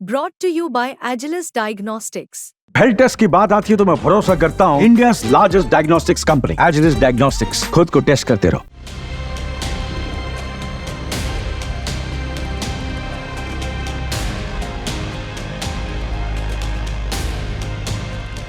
Brought to you by Agilus Diagnostics. Health test की बात आती है तो मैं भरोसा करता हूँ India largest diagnostics company Agilus diagnostics. खुद को टेस्ट करते रहो।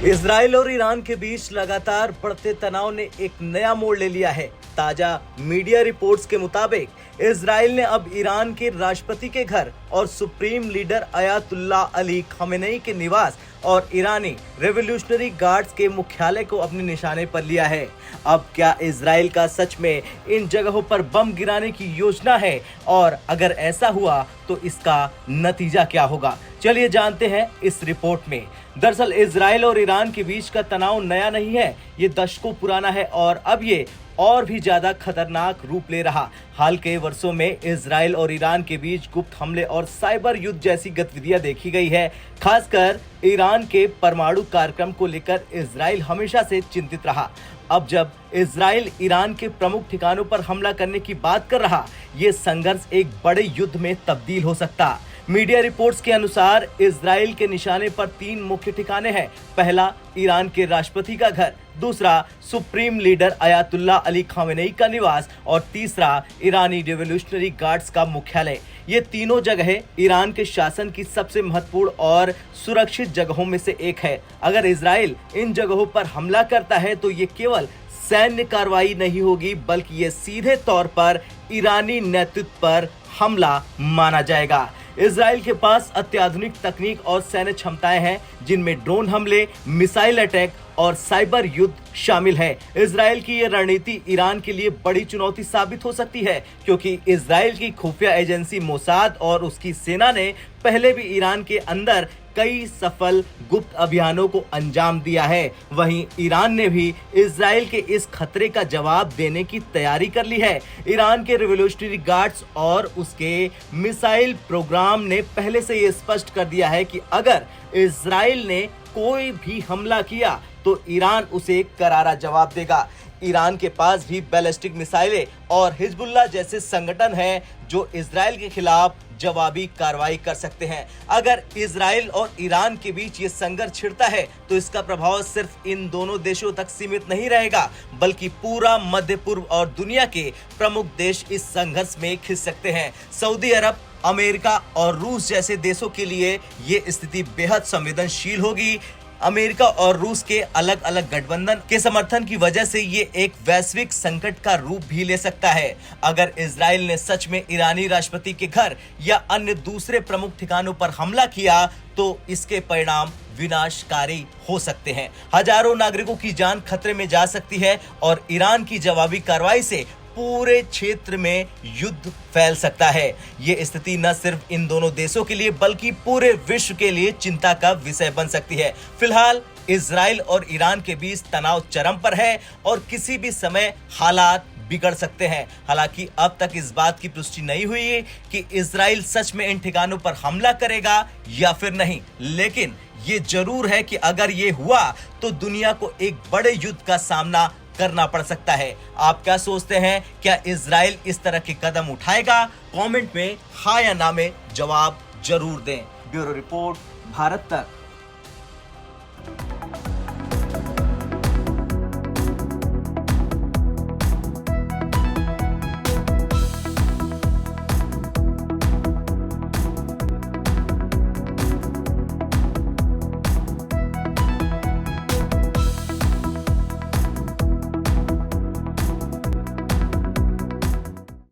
इजराइल और ईरान के बीच लगातार बढ़ते तनाव ने एक नया मोड़ ले लिया है। ताजा मीडिया रिपोर्ट्स के मुताबिक इजराइल ने अब ईरान के राष्ट्रपति के घर और supreme leader Ayatollah Ali Khamenei के निवास और ईरानी रेवोल्यूशनरी गार्ड्स के मुख्यालय को अपने निशाने पर लिया है। अब क्या इजराइल का सच में इन जगहों पर बम गिराने की योजना है, और अगर ऐसा हुआ तो इसका नतीजा क्या होगा? चलिए जानते हैं इस रिपोर्ट में। दरअसल इजराइल और ईरान के बीच का तनाव नया नहीं है, ये दशकों पुराना है और अब ये और भी ज्यादा खतरनाक रूप ले रहा। हाल के वर्षों में इजराइल और ईरान के बीच गुप्त हमले और साइबर युद्ध जैसी गतिविधियां देखी गई है। खासकर ईरान के परमाणु कार्यक्रम को लेकर इजराइल हमेशा से चिंतित रहा। अब जब इजराइल ईरान के प्रमुख ठिकानों पर हमला करने की बात कर रहा, ये संघर्ष एक बड़े युद्ध में तब्दील हो सकता। मीडिया रिपोर्ट्स के अनुसार इजराइल के निशाने पर 3 मुख्य ठिकाने हैं। पहला, ईरान के राष्ट्रपति का घर, दूसरा supreme leader Ayatollah Ali Khamenei का निवास और तीसरा ईरानी रेवोल्यूशनरी गार्ड्स का मुख्यालय। ये तीनों जगहें ईरान के शासन की सबसे महत्वपूर्ण और सुरक्षित जगहों में से एक है। अगर इजराइल इन जगहों पर हमला करता है तो ये केवल सैन्य कार्रवाई नहीं होगी, बल्कि ये सीधे तौर पर ईरानी नेतृत्व पर हमला माना जाएगा। इजराइल के पास अत्याधुनिक तकनीक और सैन्य क्षमताएं हैं, जिनमें ड्रोन हमले, मिसाइल अटैक और साइबर युद्ध शामिल है। इजराइल की ये रणनीति ईरान के लिए बड़ी चुनौती साबित हो सकती है, क्योंकि इजराइल की खुफिया एजेंसी मोसाद और उसकी सेना ने पहले भी ईरान के अंदर कई सफल गुप्त अभियानों को अंजाम दिया है। वहीं ईरान ने भी इजराइल के इस खतरे का जवाब देने की तैयारी कर ली है। ईरान के रिवोल्यूशनरी गार्ड्स और उसके मिसाइल प्रोग्राम ने पहले से ये स्पष्ट कर दिया है कि अगर इजराइल ने कोई भी हमला किया तो ईरान उसे करारा जवाब देगा। ईरान के पास भी बैलिस्टिक मिसाइलें और हिजबुल्लाह जैसे संगठन हैं जो इजराइल के खिलाफ जवाबी कार्रवाई कर सकते हैं। अगर इजराइल और ईरान के बीच ये संघर्ष छिड़ता है तो इसका प्रभाव सिर्फ इन दोनों देशों तक सीमित नहीं रहेगा, बल्कि पूरा मध्य पूर्व और दुनिया के प्रमुख देश इस संघर्ष में खिंच सकते हैं। सऊदी अरब, अमेरिका और रूस जैसे देशों के लिए ये स्थिति बेहद संवेदनशील होगी। अमेरिका और रूस के अलग अलग गठबंधन के समर्थन की वजह से ये एक वैश्विक संकट का रूप भी ले सकता है। अगर इजराइल ने सच में ईरानी राष्ट्रपति के घर या अन्य दूसरे प्रमुख ठिकानों पर हमला किया तो इसके परिणाम विनाशकारी हो सकते हैं। हजारों नागरिकों की जान खतरे में जा सकती है और ईरान की जवाबी कार्रवाई से पूरे क्षेत्र में युद्ध फैल सकता है। ये स्थिति न सिर्फ इन दोनों देशों के लिए बल्कि पूरे विश्व के लिए चिंता का विषय बन सकती है। फिलहाल इजराइल और ईरान के बीच तनाव चरम पर है और किसी भी समय हालात बिगड़ सकते हैं। हालांकि अब तक इस बात की पुष्टि नहीं हुई है कि इजराइल सच में इन ठिकानों पर हमला करेगा या फिर नहीं, लेकिन ये जरूर है कि अगर ये हुआ तो दुनिया को एक बड़े युद्ध का सामना करना पड़ सकता है। आप क्या सोचते हैं? क्या इजराइल इस तरह के कदम उठाएगा? कमेंट में हाँ या ना में जवाब जरूर दें। ब्यूरो रिपोर्ट, भारत तक।